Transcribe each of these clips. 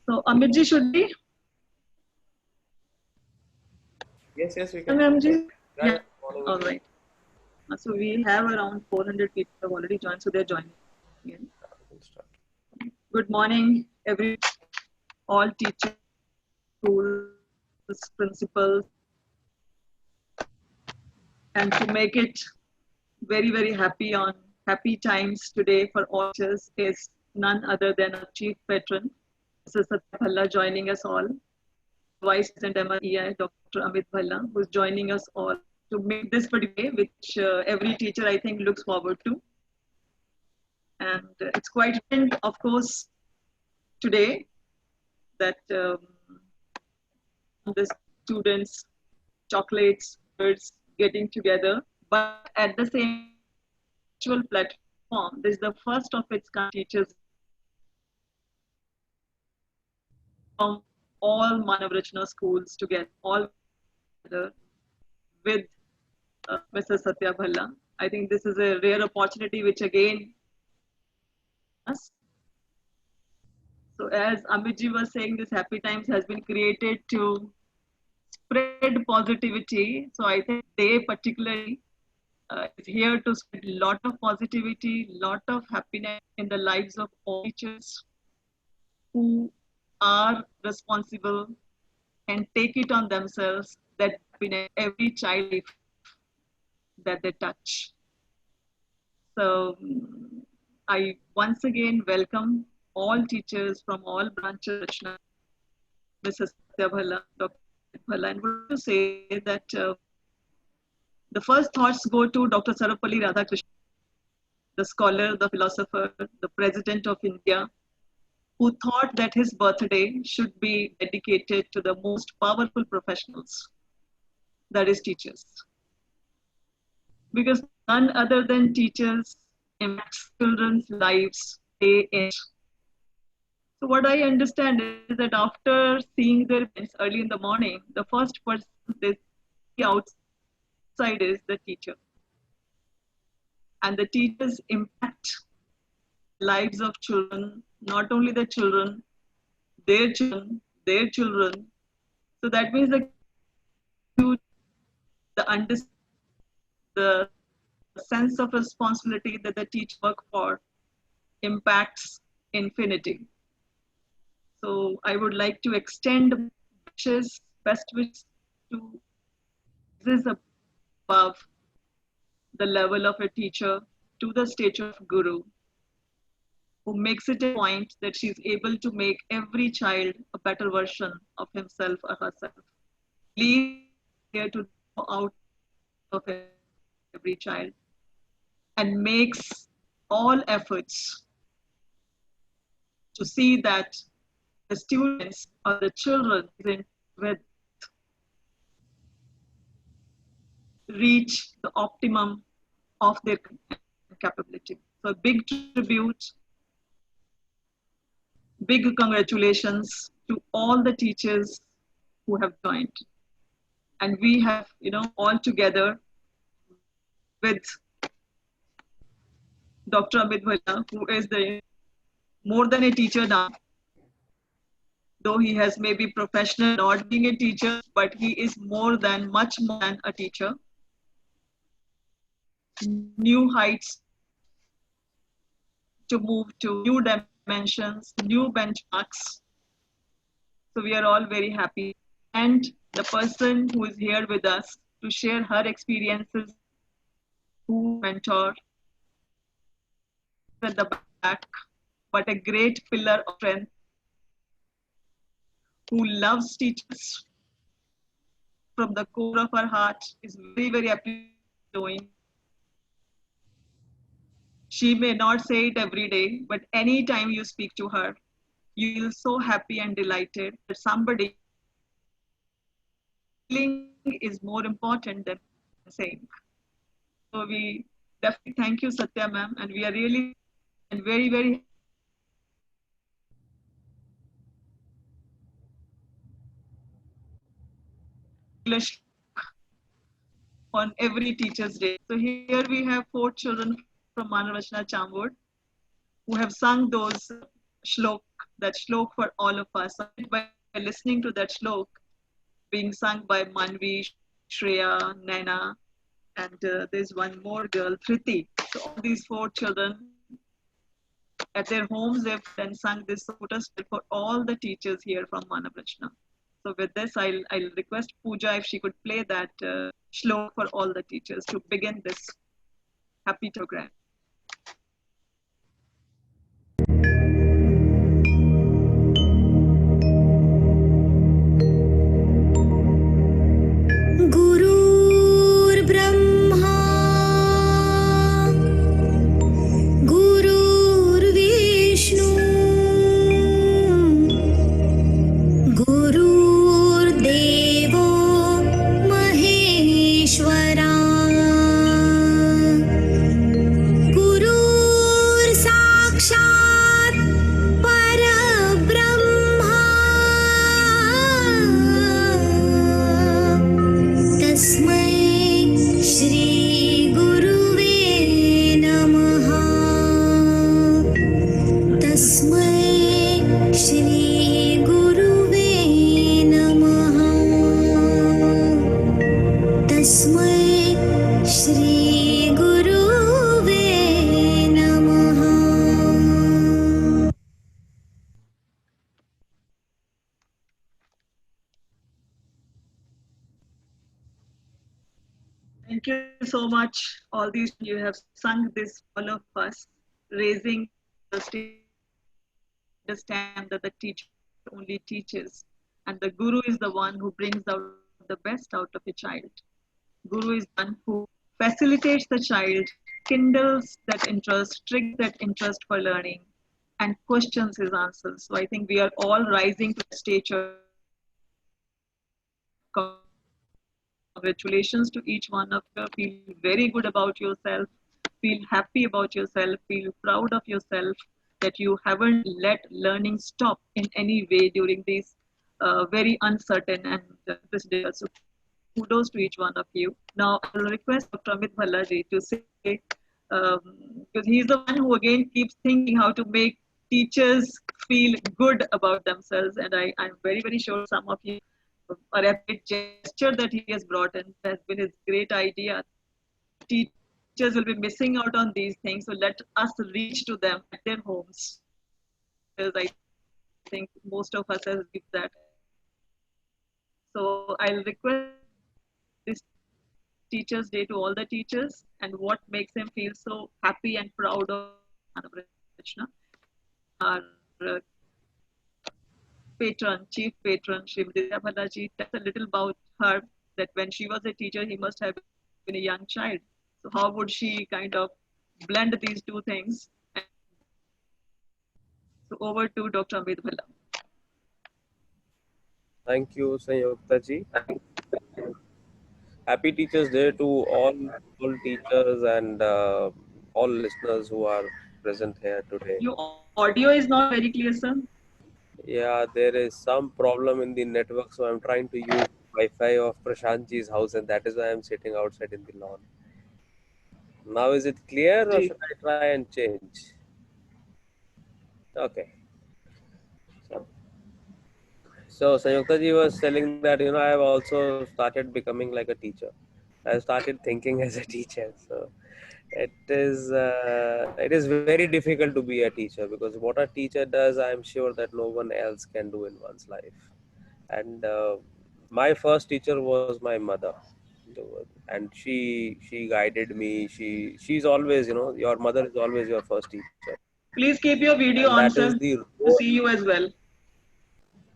So Amitji should be. Yes, we can. Amji? Yeah, Yeah. All right. So we have around 400 people have already joined, so they're joining again. Good morning, all teachers, schools, principals, and to make it very, very happy times today for all teachers is none other than our chief patron, Mr. Satya Bhalla, joining us all. Vice President MREI, Dr. Amit Bhalla, who is joining us all to make this particular day, which every teacher I think looks forward to. And it's quite important, of course, today that the students, chocolates, birds getting together, but at the same virtual platform, this is the first of its kind teachers from all Manavrachna schools together, all together with Mr. Satya Bhalla. I think this is a rare opportunity, which again, us. So as Amitji was saying, this Happy Times has been created to spread positivity. So I think they particularly is here to spread a lot of positivity, lot of happiness in the lives of all teachers who are responsible and take it on themselves that happiness every child that they touch. So I once again welcome all teachers from all branches, Mrs. Satya Bhalla, Dr. Bhalla, and would to say that the first thoughts go to Dr. Sarvepalli Radhakrishnan, the scholar, the philosopher, the president of India, who thought that his birthday should be dedicated to the most powerful professionals, that is teachers. Because none other than teachers impacts children's lives day in. So what I understand is that after seeing their parents early in the morning, the first person they see outside is the teacher. And the teachers impact lives of children, not only the children, their children, their children. So that means the sense of responsibility that the teacher work for impacts infinity. So I would like to extend wishes, best wishes to this above the level of a teacher to the stature of guru, who makes it a point that she's able to make every child a better version of himself or herself. Leave here to go out of every child and makes all efforts to see that the students or the children with reach the optimum of their capability. So big tribute, big congratulations to all the teachers who have joined. And we have, all together with Dr. Amit Bhalla, who is more than a teacher now, though he has maybe professional not being a teacher, but he is much more than a teacher. New heights to move to new dimensions, new benchmarks. So we are all very happy. And the person who is here with us to share her experiences, who mentor at the back, but a great pillar of strength, who loves teachers from the core of her heart, is very, very appreciative. She may not say it every day, but anytime you speak to her, you feel so happy and delighted that somebody feeling is more important than saying. So we definitely thank you, Satya ma'am, and we are really and very, very English on every teacher's day. So here we have 4 children from Manavrachna Chambod who have sung those shlok that shlok for all of us. So by listening to that shlok being sung by Manvi, Shreya, Naina, and there's one more girl, Thriti. So all these four children at their homes, they've then sung this lotus for all the teachers here from Manavrachna. So with this, I'll request Pooja if she could play that shlok for all the teachers to begin this happy program. गुरुर्ब्रह्मा गुरुर्विष्णु गुरुर्देवो महेश्वरा गुरुर्साक्षात् परब्रह्मा तस्मै श्री गुरुवे नमः तस्मै श्री गुरुवे नमः तस्मै श्री गुरुवे नमः Thank you so much. All these you have sung this, all of us, raising the state, understand that the teacher only teaches, and the guru is the one who brings out the best out of a child. Guru is one who facilitates the child, kindles that interest, triggers that interest for learning, and questions his answers. So I think we are all rising to the stature. Congratulations to each one of you. Feel very good about yourself. Feel happy about yourself. Feel proud of yourself that you haven't let learning stop in any way during these very uncertain and this day. So kudos to each one of you. Now I'll request Dr. Amit Bhallaji to say, because he's the one who again keeps thinking how to make teachers feel good about themselves. And I'm very, very sure some of you are a gesture that he has brought in has been his great idea. Teachers will be missing out on these things, so let us reach to them at their homes. Because I think most of us have did that. So I'll request this Teachers' Day to all the teachers and what makes them feel so happy and proud of Manavrachna. Our patron, chief patron, Srimati Bhallaji, tells a little about her that when she was a teacher, he must have been a young child. So how would she kind of blend these two things? So over to Dr. Amit Bhalla. Thank you, Sanyukta ji. Happy Teachers Day to all teachers and all listeners who are present here today. Your audio is not very clear, sir. Yeah, there is some problem in the network, so I'm trying to use Wi-Fi of Prashant ji's house, and that is why I'm sitting outside in the lawn. Now is it clear, or should I try and change? Okay. So Sanyukta ji was telling that I have also started becoming like a teacher. I started thinking as a teacher. So it is very difficult to be a teacher, because what a teacher does, I am sure that no one else can do in one's life. And my first teacher was my mother, and she guided me. She's always, your mother is always your first teacher. Please keep your video And on, that sir, is the to role. see you as well.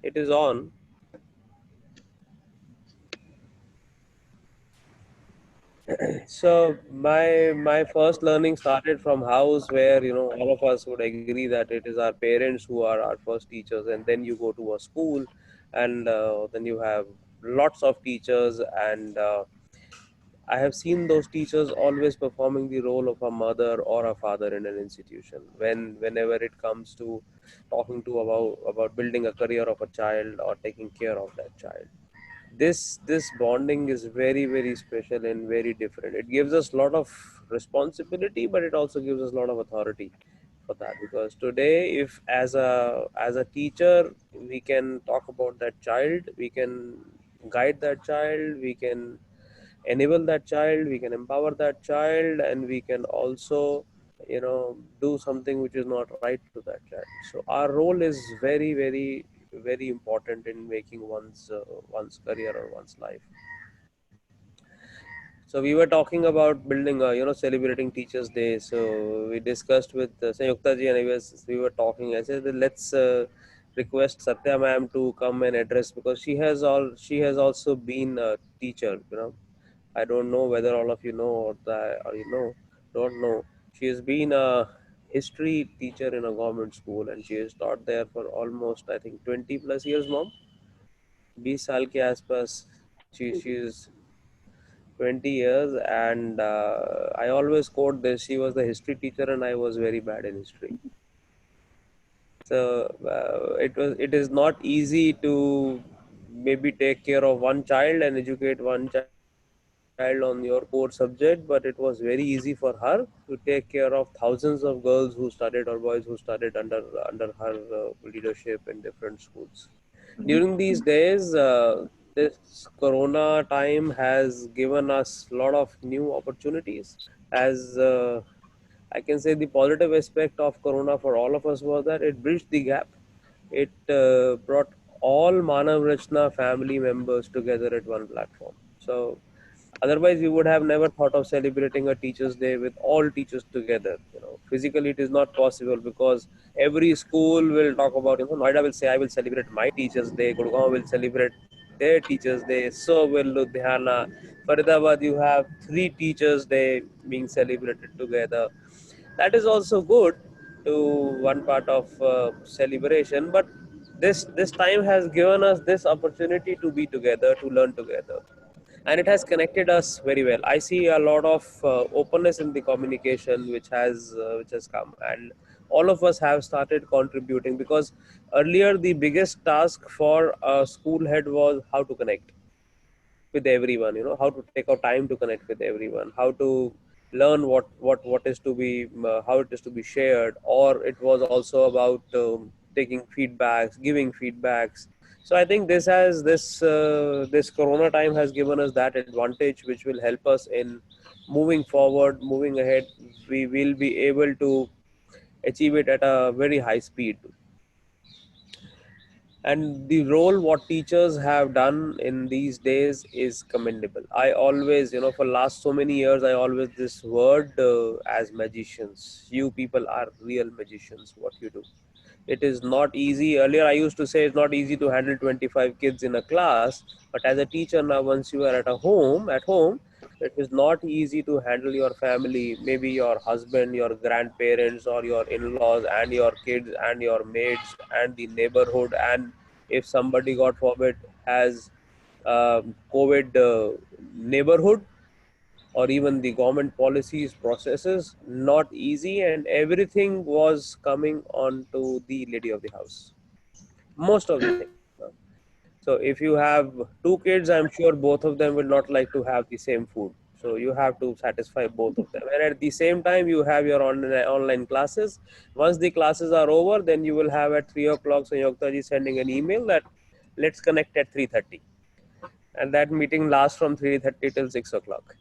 It is on. So my first learning started from house, where all of us would agree that it is our parents who are our first teachers, and then you go to a school, and then you have lots of teachers, and I have seen those teachers always performing the role of a mother or a father in an institution. Whenever it comes to talking to about building a career of a child or taking care of that child, this bonding is very, very special and very different. It gives us a lot of responsibility, but it also gives us a lot of authority, for that, because today, if as a teacher we can talk about that child, we can guide that child, we can enable that child, we can empower that child, and we can also, do something which is not right to that child. So our role is very, very, very important in making one's career or one's life. So we were talking about building, celebrating Teachers Day. So we discussed with Sanyukta ji, and we were talking. I said that let's request Satya ma'am to come and address, because she has also been a teacher. I don't know whether all of you know, or don't know. She has been a history teacher in a government school, and she has taught there for almost, I think, 20 plus years, mom. 20 साल के आसपास she is 20 years, and I always quote this: she was the history teacher and I was very bad in history. So it is not easy to maybe take care of one child and educate one child on your core subject, but it was very easy for her to take care of thousands of girls who studied, or boys who studied under her leadership in different schools. During these days, this corona time has given us a lot of new opportunities. As I can say, the positive aspect of corona for all of us was that it bridged the gap. It brought all Manav Rachna family members together at one platform. So otherwise, we would have never thought of celebrating a Teachers' Day with all teachers together. Physically it is not possible, because every school will talk about. Noida will say, "I will celebrate my Teachers' Day." Gurgaon will celebrate their Teachers' Day. So will Ludhiana. Faridabad, you have 3 Teachers' Day being celebrated together. That is also good to one part of celebration, but this time has given us this opportunity to be together, to learn together, and it has connected us very well. I see a lot of openness in the communication which has come, and all of us have started contributing, because earlier the biggest task for a school head was how to connect with everyone, how to take our time to connect with everyone, how to learn what is to be how it is to be shared, or it was also about taking feedbacks, giving feedbacks. So I think this corona time has given us that advantage, which will help us in moving forward, moving ahead. We will be able to achieve it at a very high speed. And the role what teachers have done in these days is commendable. I always, for last so many years, I always this word as magicians. You people are real magicians. What you do, it is not easy. Earlier I used to say it's not easy to handle 25 kids in a class, but as a teacher now, once you are at home, it is not easy to handle your family, maybe your husband, your grandparents, or your in-laws, and your kids, and your maids, and the neighborhood. And if somebody, God forbid, has COVID neighborhood, or even the government policies, processes, not easy, and everything was coming on to the lady of the house, most of the things. So if you have 2 kids, I'm sure both of them will not like to have the same food. So you have to satisfy both of them. And at the same time, you have your online classes. Once the classes are over, then you will have at 3 o'clock, so Yogta ji sending an email that let's connect at 3:30. And that meeting lasts from 3:30 till 6 o'clock.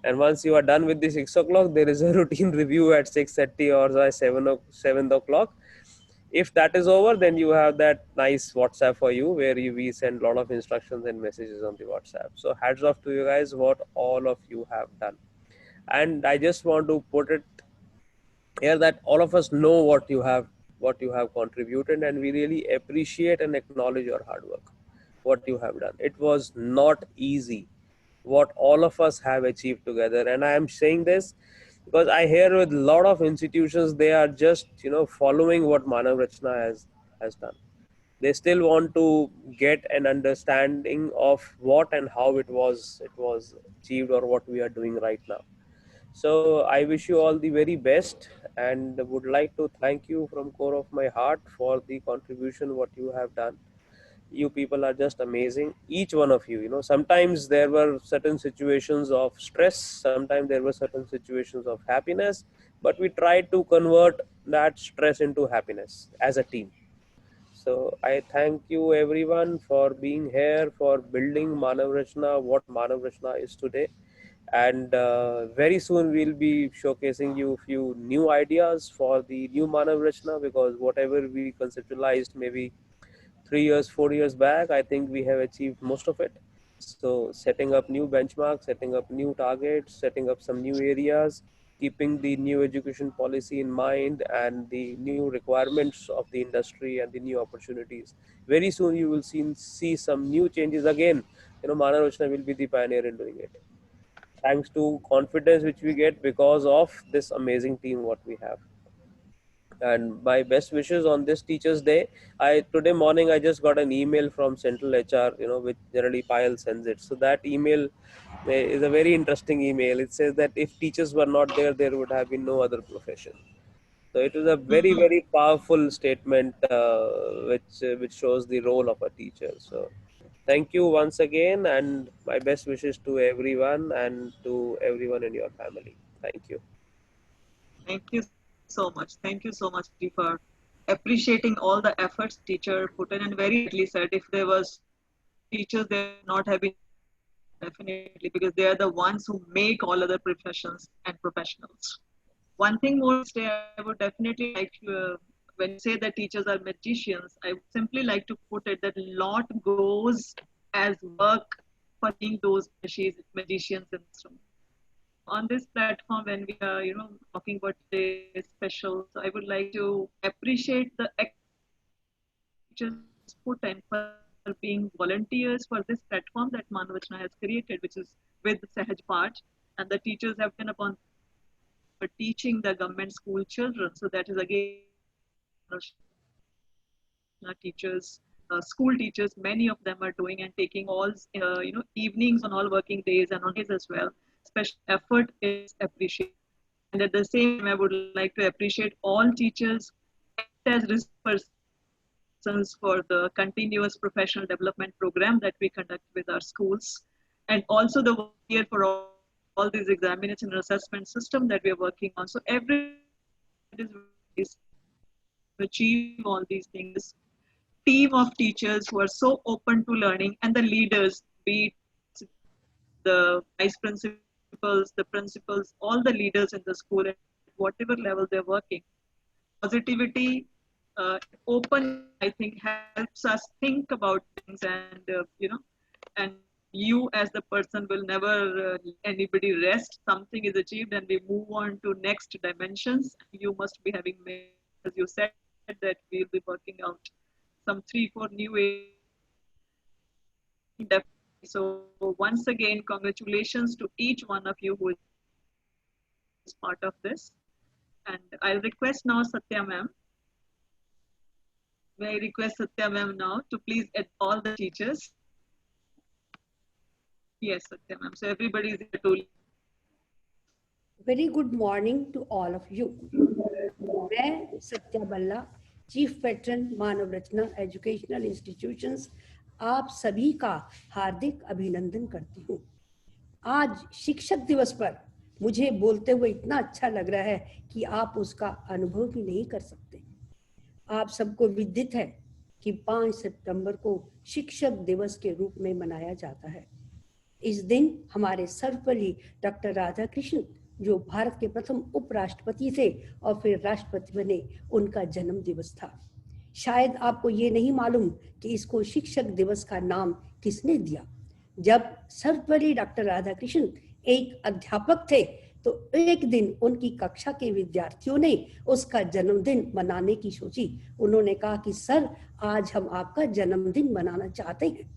And once you are done with the 6 o'clock, there is a routine review at 6:30 or 7 o'clock. If that is over, then you have that nice WhatsApp for you, where we send a lot of instructions and messages on the WhatsApp. So hats off to you guys, what all of you have done. And I just want to put it here that all of us know what you have contributed, and we really appreciate and acknowledge your hard work, what you have done. It was not easy what all of us have achieved together. And I am saying this because I hear with a lot of institutions, they are just following what Manav Rachna has done. They still want to get an understanding of what and how it was achieved, or what we are doing right now. So I wish you all the very best, and would like to thank you from core of my heart for the contribution what you have done. You people are just amazing, each one of you. Sometimes there were certain situations of stress, sometimes there were certain situations of happiness, but we tried to convert that stress into happiness as a team. So I thank you everyone for being here, for building Manav Rachna, what Manav Rachna is today. And very soon we'll be showcasing you a few new ideas for the new Manav Rachna, because whatever we conceptualized maybe 3 years, 4 years back, I think we have achieved most of it. So setting up new benchmarks, setting up new targets, setting up some new areas, keeping the new education policy in mind and the new requirements of the industry and the new opportunities. Very soon you will see some new changes again. Manav Rachna will be the pioneer in doing it. Thanks to confidence which we get because of this amazing team what we have. And my best wishes on this Teachers Day. Today morning I just got an email from Central HR, which generally Payal sends it. So that email is a very interesting email. It says that if teachers were not there, there would have been no other profession. So it was a very, very powerful statement, which shows the role of a teacher. So thank you once again, and my best wishes to everyone and to everyone in your family. Thank you. Thank you so much. Thank you so much for appreciating all the efforts teacher put in, and very rightly said, if there was teachers, there would not have been, definitely, because they are the ones who make all other professions and professionals. One thing more I would definitely like to, when you say that teachers are magicians, I would simply like to put it that a lot goes as work for being those magicians in this room. On this platform, when we are, talking about today's special, so I would like to appreciate the teachers put in for being volunteers for this platform that Manav Rachna has created, which is with Sahaj Path, and the teachers have been upon for teaching the government school children. So that is again teachers, school teachers, many of them are doing and taking all evenings on all working days and on days as well. Special effort is appreciated. And at the same time, I would like to appreciate all teachers as persons for the continuous professional development program that we conduct with our schools, and also the volunteer for all these examination and assessment system that we are working on. So every is to achieve all these things. Team of teachers who are so open to learning, and the leaders, be it the vice principals, the principals, all the leaders in the school at whatever level they're working. Positivity, open, I think, helps us think about things, and and you as the person will never let anybody rest. Something is achieved and we move on to next dimensions. You must be having, as you said, that we'll be working out some 3-4 new ways. So once again, congratulations to each one of you who is part of this. And I'll request now Satya ma'am. May I request Satya ma'am now to please add all the teachers. Yes, Satya ma'am. So everybody is here to. Very good morning to all of you. मैं सत्या बल्ला, chief pattern मानव रचना educational institutions, आप सभी का हार्दिक अभिनंदन करती हूँ। आज शिक्षक दिवस पर मुझे बोलते हुए इतना अच्छा लग रहा है कि आप उसका अनुभव भी नहीं कर सकते। आप सबको विदित है कि 5 सितंबर को शिक्षक दिवस के रूप में मनाया जाता है। इस दिन हमारे सर्वपल्ली डॉक्टर राधाकृष्णन, जो भारत के प्रथम उपराष्ट्रपति थे और फिर राष्ट्रपति बने, उनका जन्म दिवस था। शायद आपको ये नहीं मालूम कि इसको शिक्षक दिवस का नाम किसने दिया। जब सर्वपल्ली डॉक्टर राधाकृष्णन एक अध्यापक थे तो एक दिन उनकी कक्षा के विद्यार्थियों ने उसका जन्मदिन मनाने की सोची। उन्होंने कहा कि सर, आज हम आपका जन्मदिन मनाना चाहते हैं।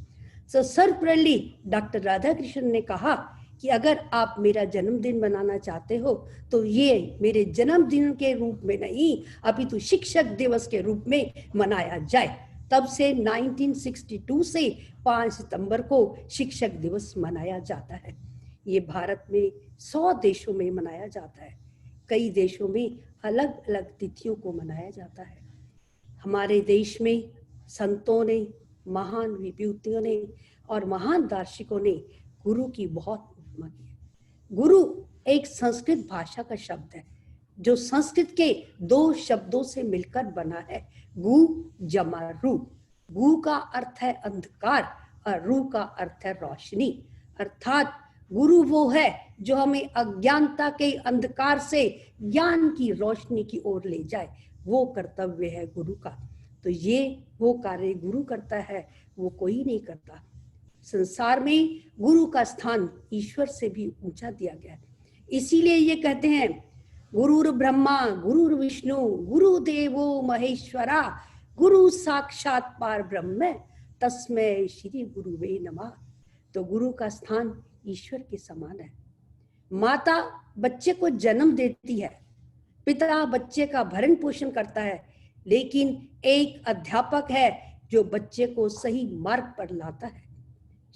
तो सर्वपल्ली डॉक्टर राधाकृष्णन ने कहा कि अगर आप मेरा जन्मदिन मनाना चाहते हो तो ये मेरे जन्मदिन के रूप में नहीं, अपितु शिक्षक दिवस के रूप में मनाया जाए। तब से 1962 से 5 सितंबर को शिक्षक दिवस मनाया जाता है। ये भारत में 100 देशों में मनाया जाता है। कई देशों में अलग अलग तिथियों को मनाया जाता है। हमारे देश में संतों ने, महान विभूतियों ने और महान दार्शनिकों ने गुरु की बहुत उपमा की है। गुरु एक संस्कृत भाषा का शब्द है। जो संस्कृत के 2 शब्दों से मिलकर बना है, गु जमा रू। गु का अर्थ है अंधकार और रू का अर्थ है रोशनी। अर्थात गुरु वो है जो हमें अज्ञानता के अंधकार से ज्ञान की रोशनी की ओर ले जाए, वो कर्तव्य है गुरु का। तो ये वो कार्य गुरु करता है, वो कोई नहीं करता। संसार में गुरु का स्थान ईश्वर से भी ऊंचा दिया गया है। इसीलिए ये कहते हैं, गुरुर् ब्रह्मा गुरुर् विष्णु गुरुदेवो महेश्वरा गुरु साक्षात पार ब्रह्म तस्मै श्री गुरुवे नमः। तो गुरु का स्थान ईश्वर के समान है। माता बच्चे को जन्म देती है, पिता बच्चे का भरण पोषण करता है, लेकिन एक अध्यापक है जो बच्चे को सही मार्ग पर लाता है।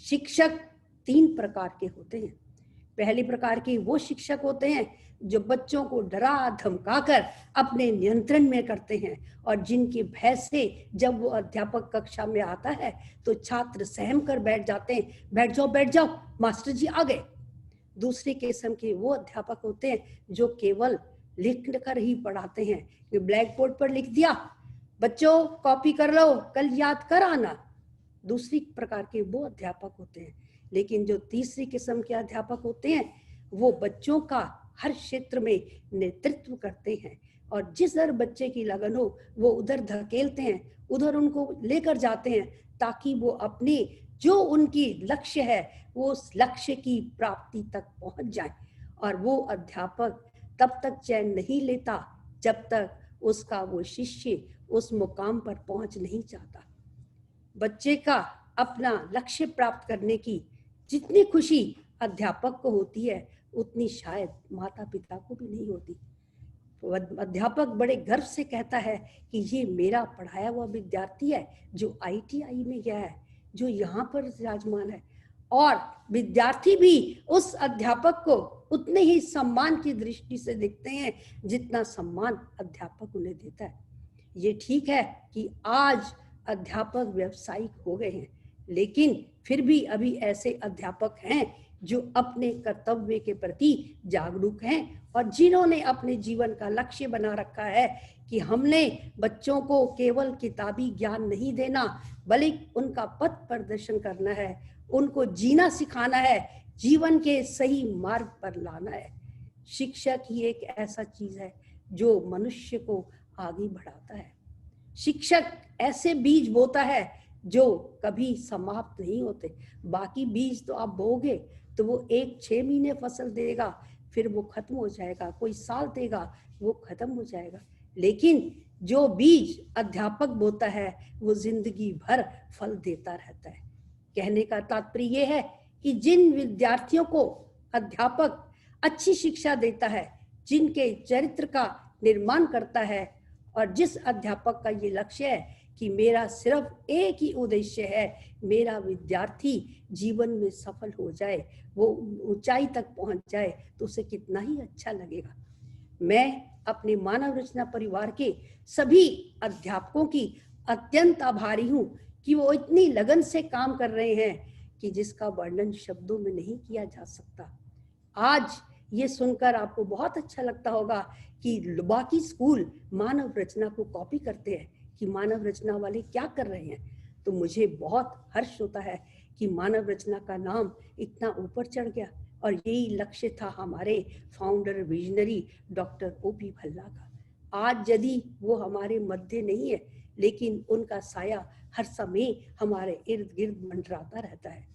शिक्षक 3 प्रकार के होते हैं। पहले प्रकार के वो शिक्षक होते हैं जो बच्चों को डरा धमकाकर अपने नियंत्रण में करते हैं, और जिनके भय से जब वो अध्यापक कक्षा में आता है तो छात्र सहम कर बैठ जाते हैं, बैठ जाओ मास्टर जी आ गए। दूसरे किस्म के वो अध्यापक होते हैं जो केवल लिख कर ही पढ़ाते हैं, कि ब्लैक बोर्ड पर लिख दिया, बच्चों कॉपी कर लो, कल याद कर आना। दूसरी प्रकार के वो अध्यापक होते हैं। लेकिन जो तीसरी किस्म के अध्यापक होते हैं, वो बच्चों का हर क्षेत्र में नेतृत्व करते हैं, और जिधर बच्चे की लगन हो वो उधर धकेलते हैं, उधर उनको लेकर जाते हैं, ताकि वो अपने जो उनकी लक्ष्य है वो उस लक्ष्य की प्राप्ति तक पहुंच जाए। और वो अध्यापक तब तक चैन नहीं लेता जब तक उसका वो शिष्य उस मुकाम पर पहुंच नहीं जाता। बच्चे का अपना लक्ष्य प्राप्त करने की जितनी खुशी अध्यापक को होती है, उतनी शायद माता पिता को भी नहीं होती। अध्यापक बड़े गर्व से कहता है कि ये मेरा पढ़ाया हुआ विद्यार्थी है जो ITI में गया है, जो यहाँ पर विराजमान है। और विद्यार्थी भी उस अध्यापक को उतने ही सम्मान की दृष्टि से देखते हैं जितना सम्मान अध्यापक उन्हें देता है। ये ठीक है कि आज अध्यापक व्यावसायिक हो गए हैं, लेकिन फिर भी अभी ऐसे अध्यापक हैं जो अपने कर्तव्य के प्रति जागरूक हैं, और जिन्होंने अपने जीवन का लक्ष्य बना रखा है कि हमने बच्चों को केवल किताबी ज्ञान नहीं देना, बल्कि उनका पथ प्रदर्शन करना है, उनको जीना सिखाना है, जीवन के सही मार्ग पर लाना है। शिक्षक ही एक ऐसा चीज है जो मनुष्य को आगे बढ़ाता है। शिक्षक ऐसे बीज बोता है जो कभी समाप्त नहीं होते। बाकी बीज तो आप बोगे तो वो 1-6 महीने फसल देगा, फिर वो खत्म हो जाएगा, कोई साल देगा, वो खत्म हो जाएगा। लेकिन जो बीज अध्यापक बोता है वो जिंदगी भर फल देता रहता है। कहने का तात्पर्य ये है कि जिन विद्यार्थियों को अध्यापक अच्छी शिक्षा देता है, जिनके चरित्र का निर्माण करता है, और जिस अध्यापक का ये लक्ष्य है कि मेरा सिर्फ एक ही उद्देश्य है, मेरा विद्यार्थी जीवन में सफल हो जाए, वो ऊंचाई तक पहुंच जाए, तो उसे कितना ही अच्छा लगेगा। मैं अपने मानव रचना परिवार के सभी अध्यापकों की अत्यंत आभारी हूँ कि वो इतनी लगन से काम कर रहे हैं कि जिसका वर्णन शब्दों में नहीं किया जा सकता। आज ये सुनकर आपको बहुत अच्छा लगता होगा कि बाकी स्कूल मानव रचना को कॉपी करते हैं कि मानव रचना वाले क्या कर रहे हैं। तो मुझे बहुत हर्ष होता है कि मानव रचना का नाम इतना ऊपर चढ़ गया, और यही लक्ष्य था हमारे founder visionary doctor OP Bhalla का। आज यदि वो हमारे मध्य नहीं है, लेकिन उनका साया हर समय हमारे इर्द गिर्द मंडराता रहता है।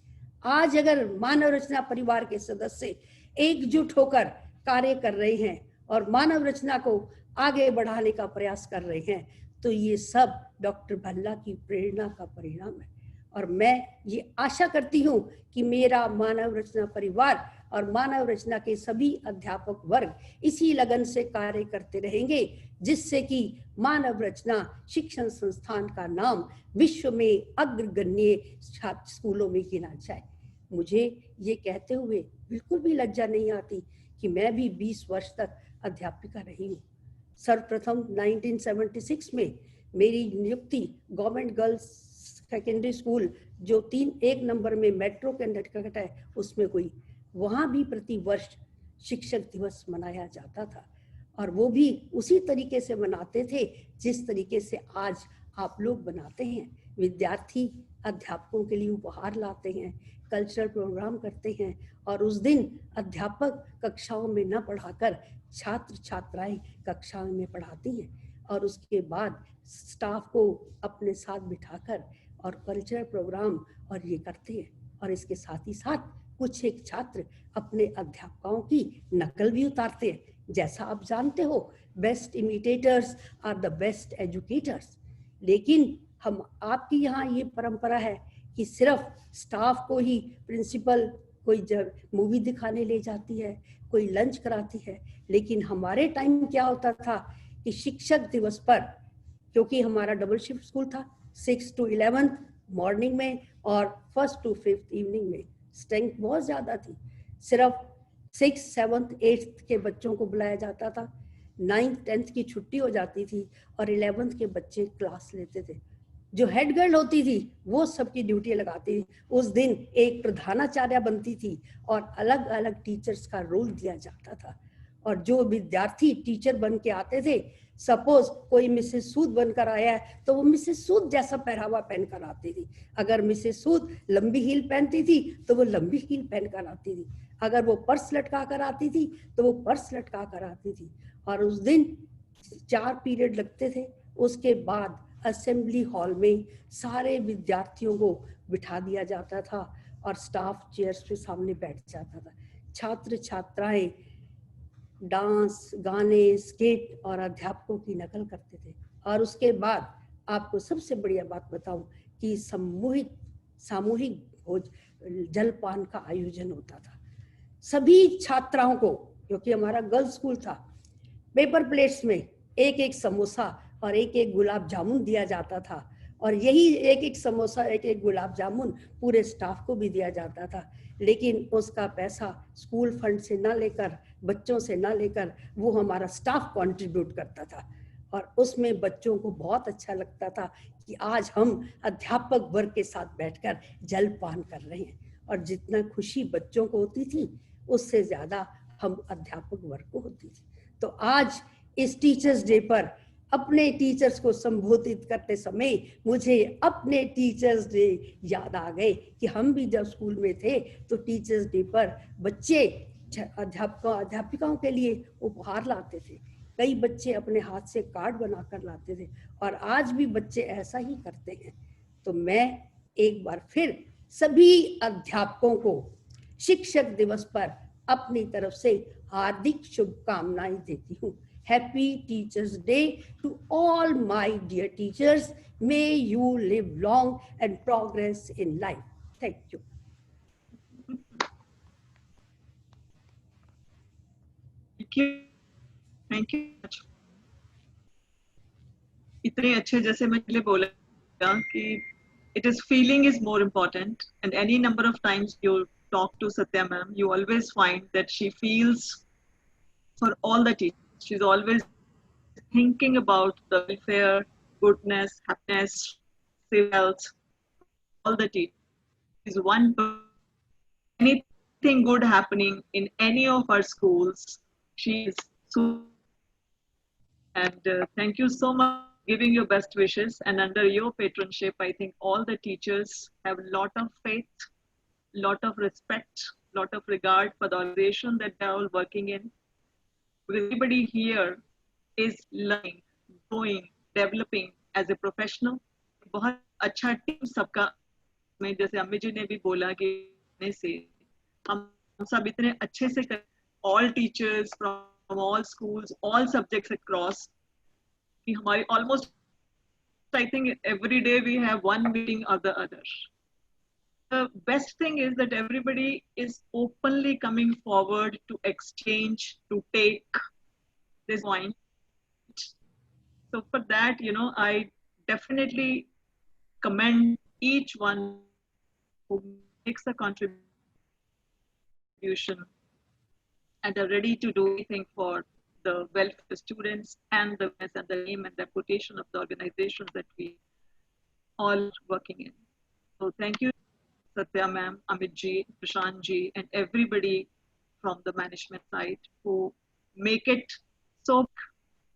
आज अगर मानव रचना परिवार के सदस्य एकजुट होकर कार्य कर रहे हैं और मानव रचना को आगे बढ़ाने का प्रयास कर रहे हैं, तो ये सब डॉक्टर भल्ला की प्रेरणा का परिणाम है। और मैं ये आशा करती हूँ कि मेरा मानव रचना परिवार और मानव रचना के सभी अध्यापक वर्ग इसी लगन से कार्य करते रहेंगे, जिससे कि मानव रचना शिक्षण संस्थान का नाम विश्व में अग्रगण्य स्कूलों में गिना जाए। मुझे ये कहते हुए बिल्कुल भी लज्जा नहीं आती कि मैं भी 20 वर्ष तक अध्यापिका रही हूँ। सर्वप्रथम 1976 में मेरी नियुक्ति गवर्नमेंट गर्ल्स सेकेंडरी स्कूल जो 1 नंबर में मेट्रो के अंतर्गत है उसमें हुई। वहाँ भी प्रति वर्ष शिक्षक दिवस मनाया जाता था, और वो भी उसी तरीके से बनाते थे जिस तरीके से आज आप लोग बनाते हैं। विद्यार्थी अध्यापकों के लिए उपहार लाते हैं, कल्चरल प्रोग्राम करते हैं, और उस दिन अध्यापक कक्षाओं में न पढ़ाकर छात्र छात्राएं कक्षाओं में पढ़ाती हैं, और उसके बाद स्टाफ को अपने साथ बिठाकर और कल्चरल प्रोग्राम और ये करते हैं। और इसके साथ ही साथ कुछ एक छात्र अपने अध्यापकों की नकल भी उतारते हैं। जैसा आप जानते हो, best imitators are the best educators. लेकिन हम आपकी यहाँ ये परंपरा है कि सिर्फ स्टाफ को ही प्रिंसिपल कोई मूवी दिखाने ले जाती है, कोई लंच कराती है। लेकिन हमारे टाइम क्या होता था कि शिक्षक दिवस पर, क्योंकि हमारा डबल शिफ्ट स्कूल था, 6 to 11 मॉर्निंग में और 1st to 5th इवनिंग में, स्ट्रेंथ बहुत ज़्यादा थी। सिर्फ 6th, 7th, 8th के बच्चों को बुलाया जाता था, 9th, 10th की छुट्टी हो जाती थी और 11th के बच्चे क्लास लेते थे। जो हेड गर्ल होती थी वो सबकी ड्यूटी लगाती थी। उस दिन एक प्रधानाचार्य बनती थी और अलग अलग टीचर्स का रोल दिया जाता था। और जो विद्यार्थी टीचर बन के आते थे, सपोज कोई मिसेस सूद बनकर आया है तो वो मिसेस सूद जैसा पहरावा पहनकर आती थी। अगर मिसेस सूद लंबी हील पहनती थी तो वो लंबी हील पहनकर आती थी। अगर वो पर्स लटका कर आती थी तो वो पर्स लटका कर आती थी। और उस दिन 4 पीरियड लगते थे। उसके बाद असेंबली हॉल में सारे विद्यार्थियों को बिठा दिया जाता था और स्टाफ चेयर्स के सामने बैठ जाता था। छात्र छात्राएं डांस, गाने, स्किट और अध्यापकों की नकल करते थे। और उसके बाद आपको सबसे बढ़िया बात बताऊं कि सामूहिक भोज जलपान का आयोजन होता था। सभी छात्राओं को, क्योंकि हमारा गर्ल्स स्कूल था, पेपर प्लेट्स में एक एक समोसा और एक एक गुलाब जामुन दिया जाता था। और यही एक एक समोसा, एक एक गुलाब जामुन पूरे स्टाफ को भी दिया जाता था। लेकिन उसका पैसा स्कूल फंड से ना लेकर, बच्चों से ना लेकर, वो हमारा स्टाफ कंट्रीब्यूट करता था। और उसमें बच्चों को बहुत अच्छा लगता था कि आज हम अध्यापक वर्ग के साथ बैठकर जलपान कर रहे हैं। और जितना खुशी बच्चों को होती थी उससे ज्यादा हम अध्यापक वर्ग को होती थी। तो आज इस टीचर्स डे पर अपने टीचर्स को संबोधित करते समय मुझे अपने टीचर्स डे याद आ गए कि हम भी जब स्कूल में थे तो टीचर्स डे पर बच्चे अध्यापिकाओं के लिए उपहार लाते थे। कई बच्चे अपने हाथ से कार्ड बनाकर लाते थे और आज भी बच्चे ऐसा ही करते हैं। तो मैं एक बार फिर सभी अध्यापकों को शिक्षक दिवस पर अपनी तरफ से हार्दिक शुभकामनाएं देती हूँ। Happy Teachers Day to all my dear teachers. May you live long and progress in life. Thank you. Thank you. Thank you. इतने अच्छे, जैसे मैं पहले बोला कि it is feeling is more important, and any number of times you talk to Satya ma'am, you always find that she feels for all the teachers. She's always thinking about the welfare, goodness, happiness, civil health, all the teachers. Is one anything good happening in any of our schools, she is so. And thank you so much for giving your best wishes. And under your patronship, I think all the teachers have a lot of faith, lot of respect, lot of regard for the organization that they are all working in. Everybody here is learning, growing, developing as a professional. बहुत अच्छा team सबका, मैं जैसे अम्मी जी ने भी बोला कि से हम सब इतने अच्छे से कर, all teachers from all schools, all subjects across, कि हमारी almost I think every day we have one meeting or the other. The best thing is that everybody is openly coming forward to exchange, to take this point. So for that, I definitely commend each one who makes a contribution and are ready to do anything for the welfare of students and the name and the reputation of the organizations that we all working in. So thank you, Satya ma'am, Amit ji, Prashant ji, and everybody from the management side who make it so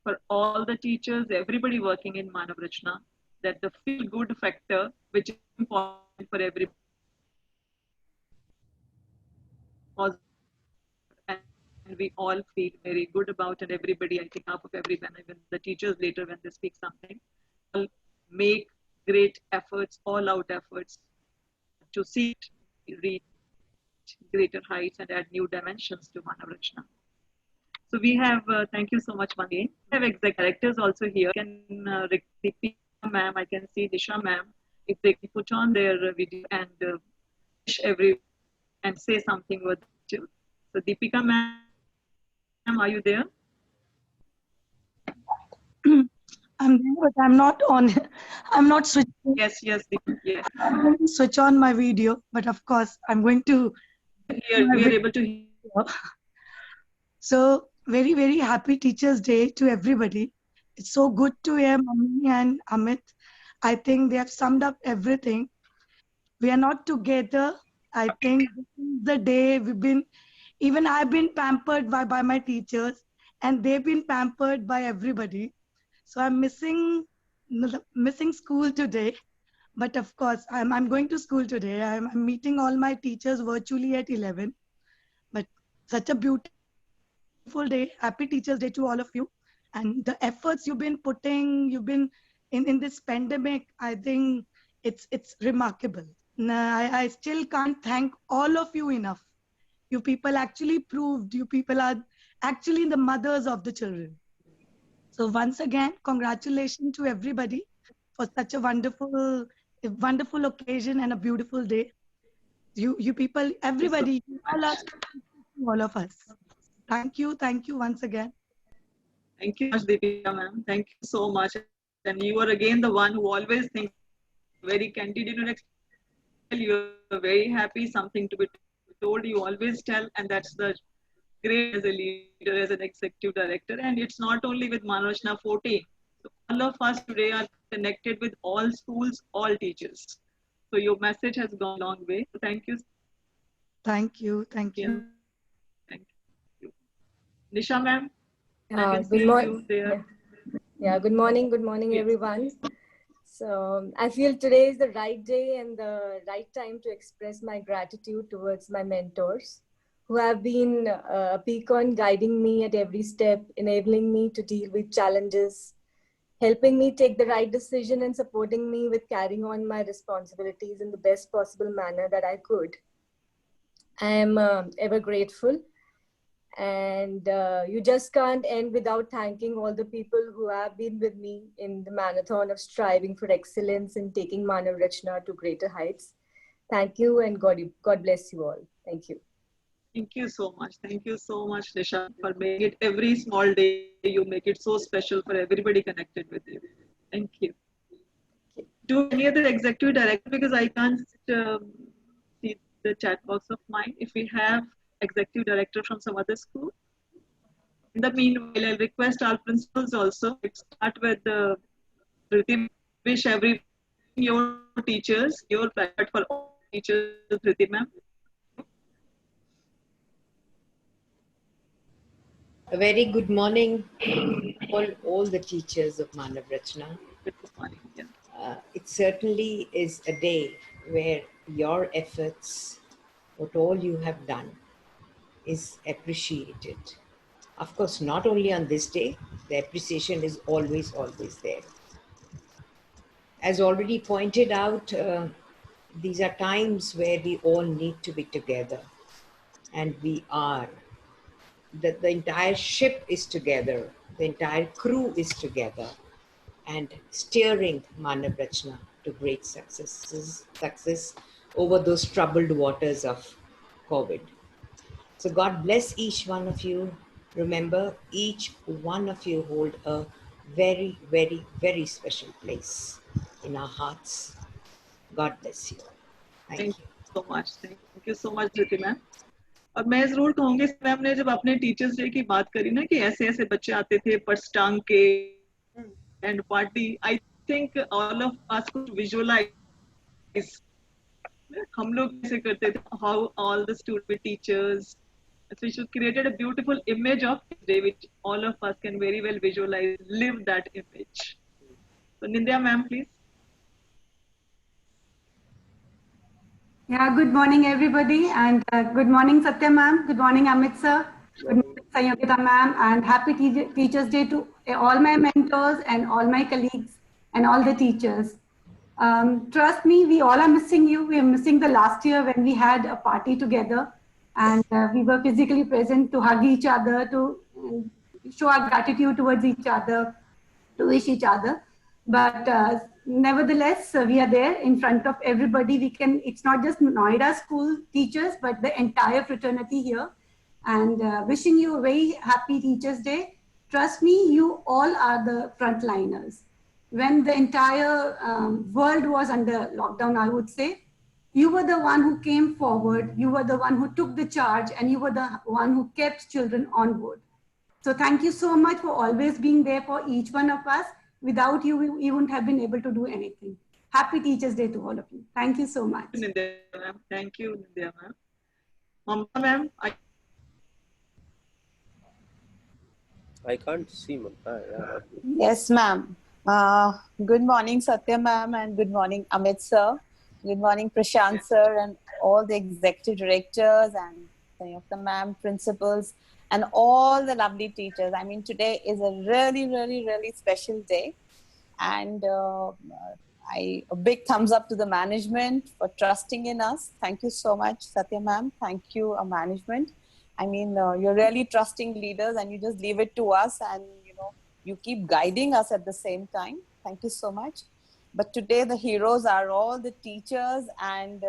for all the teachers, everybody working in Manav Rachna, that the feel good factor, which is important for everybody, and we all feel very good about, and everybody, I think half of everyone, even the teachers later when they speak something, will make great efforts, all out efforts to see it reach greater heights and add new dimensions to Manav Rachna. So we have, thank you so much, Mangi. We have exec directors also here. Can Deepika ma'am, I can see Disha ma'am, if they can put on their video and wish every and say something with you. So Deepika ma'am, are you there? I'm there, but I'm not on. I'm not switching. Yes, yes, Deepika, yes. I'm going to switch on my video, but of course, I'm going to. Here we are able to hear. So very, very happy Teachers' Day to everybody. It's so good to hear Mummy and Amit. I think they have summed up everything. We are not together. I think this is the day even I've been pampered by my teachers, and they've been pampered by everybody. So I'm missing school today. But of course, I'm going to school today. I'm meeting all my teachers virtually at 11. But such a beautiful day. Happy Teachers' Day to all of you. And the efforts you've been putting, you've been in this pandemic, I think it's remarkable. I still can't thank all of you enough. You people actually proved, you people are actually the mothers of the children. So once again, congratulations to everybody for such a wonderful occasion and a beautiful day. You people, everybody, you all are all of us. Thank you once again. Thank you much, Deepika ma'am. Thank you so much. And you are again the one who always thinks very candid in your experience. You are very happy, something to be told, you always tell, and that's the great as a leader, as an executive director. And it's not only with Manav Rachna 14. So all of us today are connected with all schools, all teachers. So your message has gone a long way. So thank you. Thank you. Thank you. Thank you. Nisha ma'am, I can Good see morning. you there. Yeah, good morning. Good morning, Yes. everyone. So I feel today is the right day and the right time to express my gratitude towards my mentors who have been a beacon guiding me at every step, enabling me to deal with challenges, helping me take the right decision and supporting me with carrying on my responsibilities in the best possible manner that I could. I am ever grateful. And you just can't end without thanking all the people who have been with me in the marathon of striving for excellence and taking Manav Rachna to greater heights. Thank you, and God bless you all. Thank you. Thank you so much. Thank you so much, Nisha, for making it every small day. You make it so special for everybody connected with you. Thank you. Do any other executive director, because I can't see the chat box of mine. If we have executive director from some other school. In the meanwhile, I'll request our principals also. Let's start with the Priti. Wish every your teachers, your private for all teachers, Priti ma'am. A very good morning, all the teachers of Manav Rachna. Good morning. Yeah. It certainly is a day where your efforts, what all you have done, is appreciated. Of course, not only on this day, the appreciation is always there. As already pointed out, these are times where we all need to be together, and we are. The entire ship is together, the entire crew is together, and steering Manav Rachna to great success over those troubled waters of COVID. So God bless each one of you. Remember, each one of you hold a very, very, very special place in our hearts. God bless you. Thank you. So much. Thank you so much, Priti ma'am. और मैं जरूर कहूंगी ma'am ने जब अपने teachers day की बात करी ना कि ऐसे ऐसे बच्चे आते थे पर्स टांग के and party I think all of us could visualize हम लोग कैसे करते थे how all the student teachers So we should created a beautiful image of this day, which all of us can very well visualize, live that image. So Nindya ma'am, please. Yeah, good morning, everybody, and good morning, Satya ma'am. Good morning, Amit sir. Good morning, Sanyogita ma'am, and happy Teachers' Day to all my mentors and all my colleagues and all the teachers. Trust me, we all are missing you. We are missing the last year when we had a party together, and we were physically present to hug each other, to show our gratitude towards each other, to wish each other. But nevertheless, we are there in front of everybody. It's not just Noida school teachers, but the entire fraternity here. And wishing you a very happy Teachers' Day. Trust me, you all are the frontliners. When the entire world was under lockdown, I would say, you were the one who came forward, you were the one who took the charge, and you were the one who kept children on board. So thank you so much for always being there for each one of us. Without you, we wouldn't have been able to do anything. Happy Teachers' Day to all of you. Thank you so much. Nindya ma'am. Thank you, Nindya ma'am. Mamta ma'am, I can't see, Mamta. Yes, ma'am. Good morning, Satya ma'am, and good morning, Amit sir. Good morning, Prashant sir, and all the executive directors and Sanyogita ma'am, principals, and all the lovely teachers. I mean, today is a really, really, really special day. And a big thumbs up to the management for trusting in us. Thank you so much, Satya ma'am. Thank you, management. I mean, you're really trusting leaders, and you just leave it to us, and you keep guiding us at the same time. Thank you so much. But today the heroes are all the teachers, and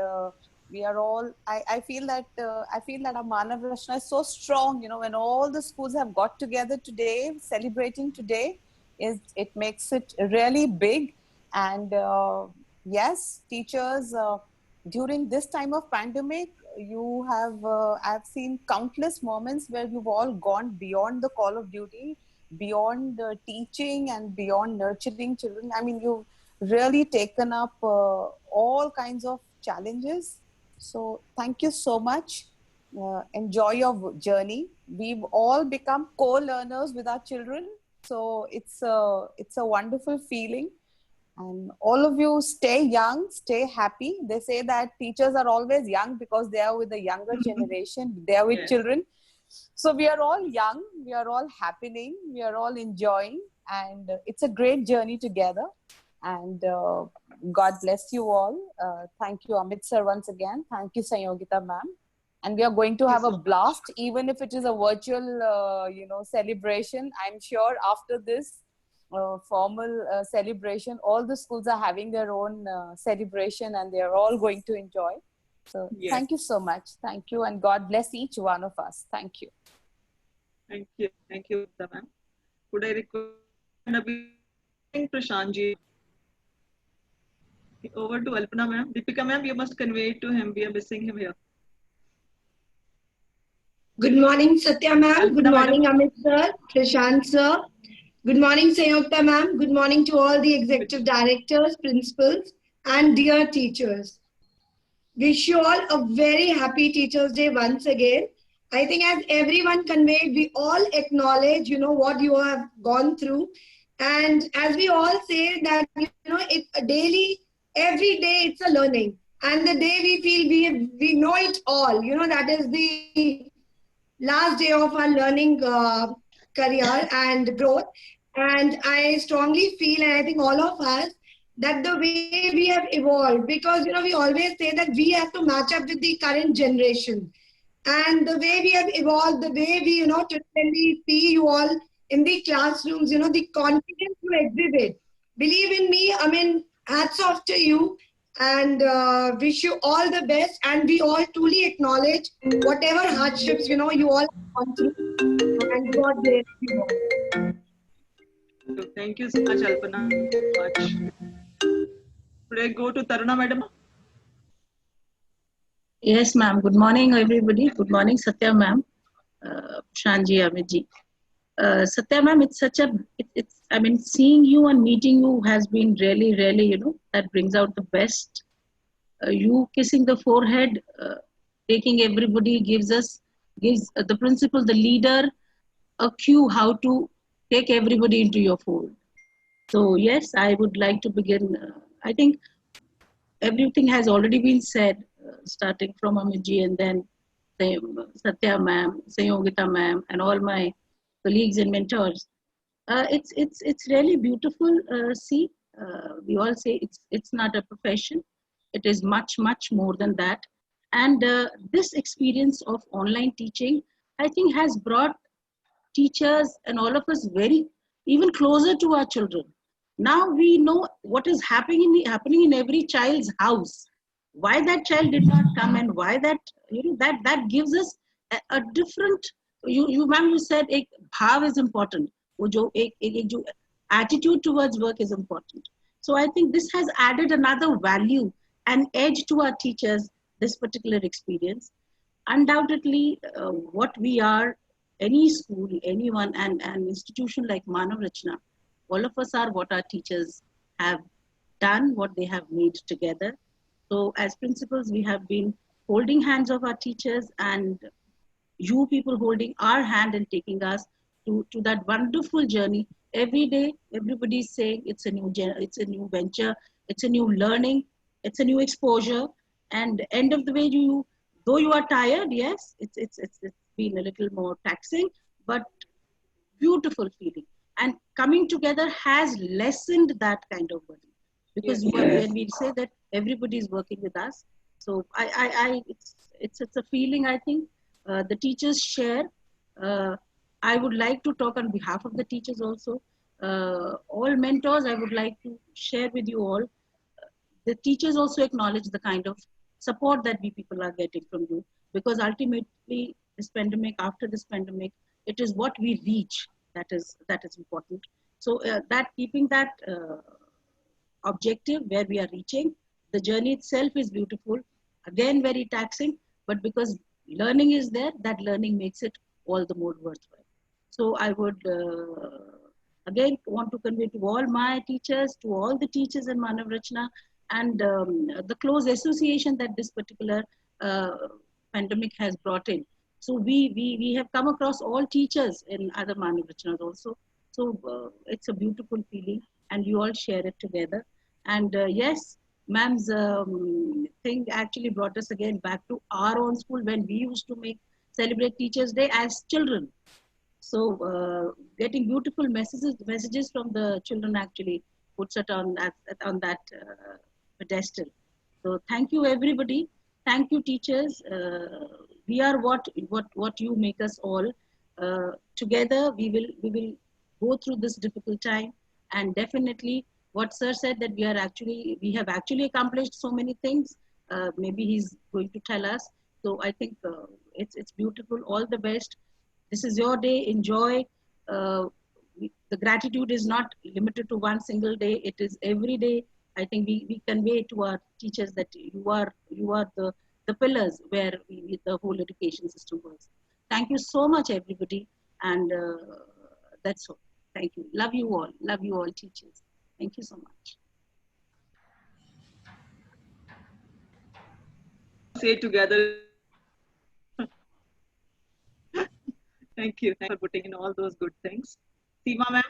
we are all. I feel that our Manav Rachna is so strong. When all the schools have got together today, celebrating today, it makes it really big. And yes, teachers, during this time of pandemic, I've seen countless moments where you've all gone beyond the call of duty, beyond teaching and beyond nurturing children. I mean, you've really taken up all kinds of challenges. So thank you so much. Enjoy your journey. We've all become co-learners with our children. So it's a wonderful feeling. And all of you stay young, stay happy. They say that teachers are always young because they are with the younger generation. They are with children. So we are all young, we are all happening, we are all enjoying, and it's a great journey together. And God bless you all. Thank you, Amit sir, once again. Thank you, Sanyogita ma'am. And we are going to have a blast, even if it is a virtual, celebration. I'm sure after this formal celebration, all the schools are having their own celebration, and they are all going to enjoy. So thank you so much. Thank you, and God bless each one of us. Thank you. Thank you. Thank you, ma'am. Could I request Prashant ji? Over to Alpana ma'am. Deepika ma'am, you must convey it to him. We are missing him here. Good morning, Satya ma'am. Good morning, Amit sir, Prashant sir. Good morning, Sanyogita ma'am. Good morning to all the executive directors, principals, and dear teachers. Wish you all a very happy Teachers' Day once again. I think as everyone conveyed, we all acknowledge, what you have gone through. And as we all say that, it's daily, every day it's a learning. And the day we feel we know it all, that is the last day of our learning career and growth. And I strongly feel, and I think all of us, that the way we have evolved, because we always say that we have to match up with the current generation, and the way we have evolved, the way we today when we see you all in the classrooms, the confidence you exhibit, believe in me, I mean, hats off to you, and wish you all the best. And we all truly acknowledge whatever hardships you all have gone through, and God bless you all. Thank you so much, Alpana. Could I go to Taruna madam? Yes, ma'am. Good morning, everybody. Good morning, Satya ma'am, Shanji, Amit ji. Satya ma'am, I mean, seeing you and meeting you has been really, really, that brings out the best. You kissing the forehead, taking everybody gives us gives the principal, the leader, a cue how to take everybody into your fold. So yes, I would like to begin. I think everything has already been said, starting from Amitji and then Satya ma'am, Sanyogita ma'am, and all my colleagues and mentors. It's really beautiful. See, we all say it's not a profession. It is much more than that. And this experience of online teaching, I think, has brought teachers and all of us very even closer to our children. Now we know what is happening in every child's house. Why that child did not come and why that, that gives us a different. You ma'am, you said एक भाव is important. वो जो एक जो attitude towards work is important. So I think this has added another value and edge to our teachers, this particular experience. Undoubtedly, what we are, any school, anyone, and an institution like Manav Rachna, all of us are what our teachers have done, what they have made together. So as principals, we have been holding hands of our teachers, and you people holding our hand and taking us to that wonderful journey. Every day, everybody is saying it's a new venture, it's a new learning, it's a new exposure. And end of the way, though you are tired, yes, it's been a little more taxing, but beautiful feeling. And coming together has lessened that kind of burden, because when we say that everybody is working with us, so it's a feeling, I think, the teachers share. I would like to talk on behalf of the teachers also. All mentors, I would like to share with you all. The teachers also acknowledge the kind of support that we people are getting from you, because ultimately this pandemic, after this pandemic, it is what we reach that is important. So that keeping that objective where we are reaching, the journey itself is beautiful, again very taxing, but because learning is there, that learning makes it all the more worthwhile. So I would again want to convey to all my teachers, to all the teachers in Manav Rachna, and the close association that this particular pandemic has brought in. So we have come across all teachers in other Manav Rachnas also. So it's a beautiful feeling, and you all share it together. And yes, ma'am's thing actually brought us again back to our own school when we used to celebrate Teachers' Day as children. So getting beautiful messages from the children actually puts it on that pedestal. So thank you everybody. Thank you teachers. We are what you make us all. Together we will go through this difficult time, and definitely what sir said, that we have actually accomplished so many things. Maybe he's going to tell us. So I think it's beautiful. All the best. This is your day. Enjoy. The gratitude is not limited to one single day. It is every day. I think we convey to our teachers that you are the pillars where the whole education system works. Thank you so much, everybody. And that's all. Thank you. Love you all. Love you all, teachers. Thank you so much. Say together. Thank you. Thanks for putting in all those good things. Seema ma'am,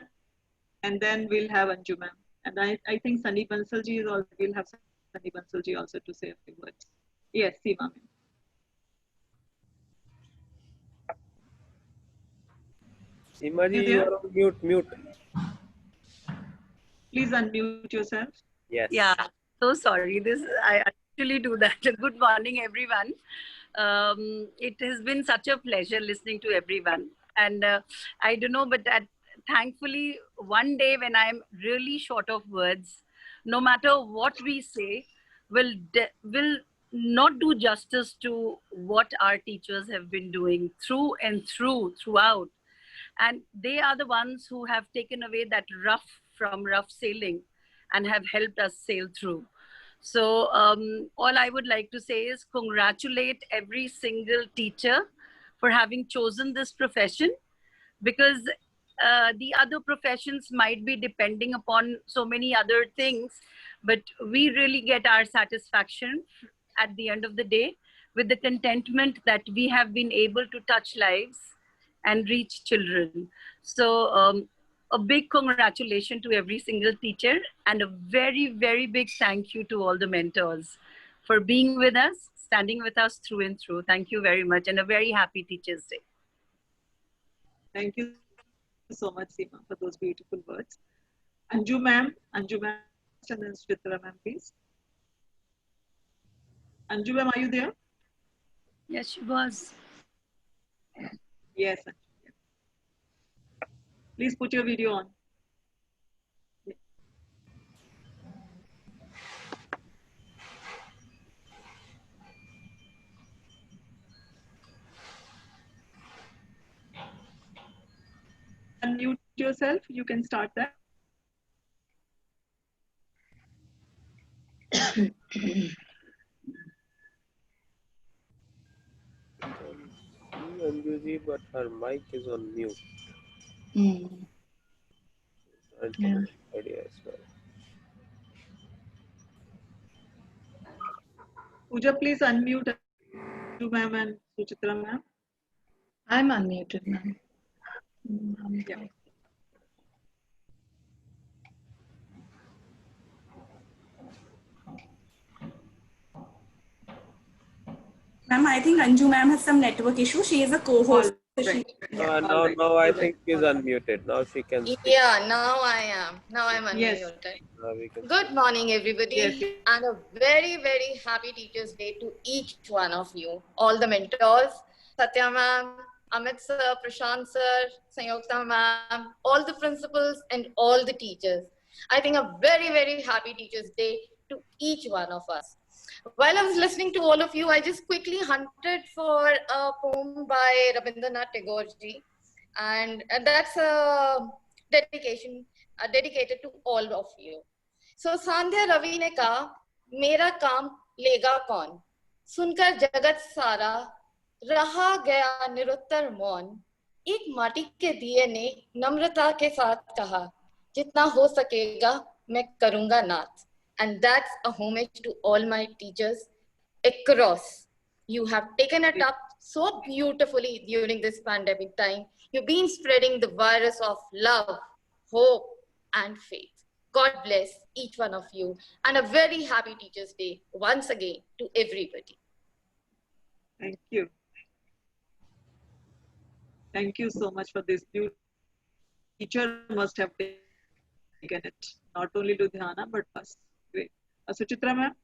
and then we'll have Anju ma'am. And I think Sunny Bansalji is also, we'll have Sunny Bansalji also to say a few words. Yes, Seema ma'am. Seema ji, you are on mute. Please unmute yourself. Yes. Yeah, so sorry. I actually do that. Good morning, everyone. It has been such a pleasure listening to everyone. And I don't know, but thankfully, one day when I'm really short of words, no matter what we say, will not do justice to what our teachers have been doing throughout. And they are the ones who have taken away that rough sailing and have helped us sail through. So all I would like to say is congratulate every single teacher for having chosen this profession, because the other professions might be depending upon so many other things, but we really get our satisfaction at the end of the day with the contentment that we have been able to touch lives and reach children. So a big congratulations to every single teacher, and a very, very big thank you to all the mentors for being with us, standing with us through and through. Thank you very much, and a very happy Teachers' Day. Thank you so much, Seema, for those beautiful words. Anju ma'am, and then Chitra ma'am, please. Anju ma'am, are you there? Yes, she was. Yes, Anju. Please put your video on. Unmute yourself. You can start that. Anjuji, but her mic is on mute. Yeah. Idea as well. Pooja, please unmute Anju ma'am and Suchitra ma'am. I'm unmuted, ma'am. Yeah. Ma'am, I think Anju ma'am has some network issue. She is a co-host. Now I think she's unmuted. Now she can speak. Yeah, now I am. Now I'm unmuted. Yes. Now we can Good morning, everybody, Yes. and a very, very happy Teachers' Day to each one of you, all the mentors, Satya ma'am, Amit sir, Prashant sir, Sanyokta ma'am, all the principals, and all the teachers. I think a very, very happy Teachers' Day to each one of us. While I was listening to all of you, I just quickly hunted for a poem by Rabindranath Tagore ji, and that's a dedication dedicated to all of you. So Sandhya Ravi ने कहा, मेरा काम लेगा कौन? सुनकर जगत सारा रहा गया निरुत्तर मौन. एक माटी के दिए ने नम्रता के साथ कहा, जितना हो सकेगा मैं करूंगा नाथ. And that's a homage to all my teachers across. You have taken it up so beautifully during this pandemic time. You've been spreading the virus of love, hope, and faith. God bless each one of you, and a very happy Teachers' Day once again to everybody. Thank you. Thank you so much for this. Teacher must have taken it, not only Ludhiana, but us. Great. Suchitra ma'am.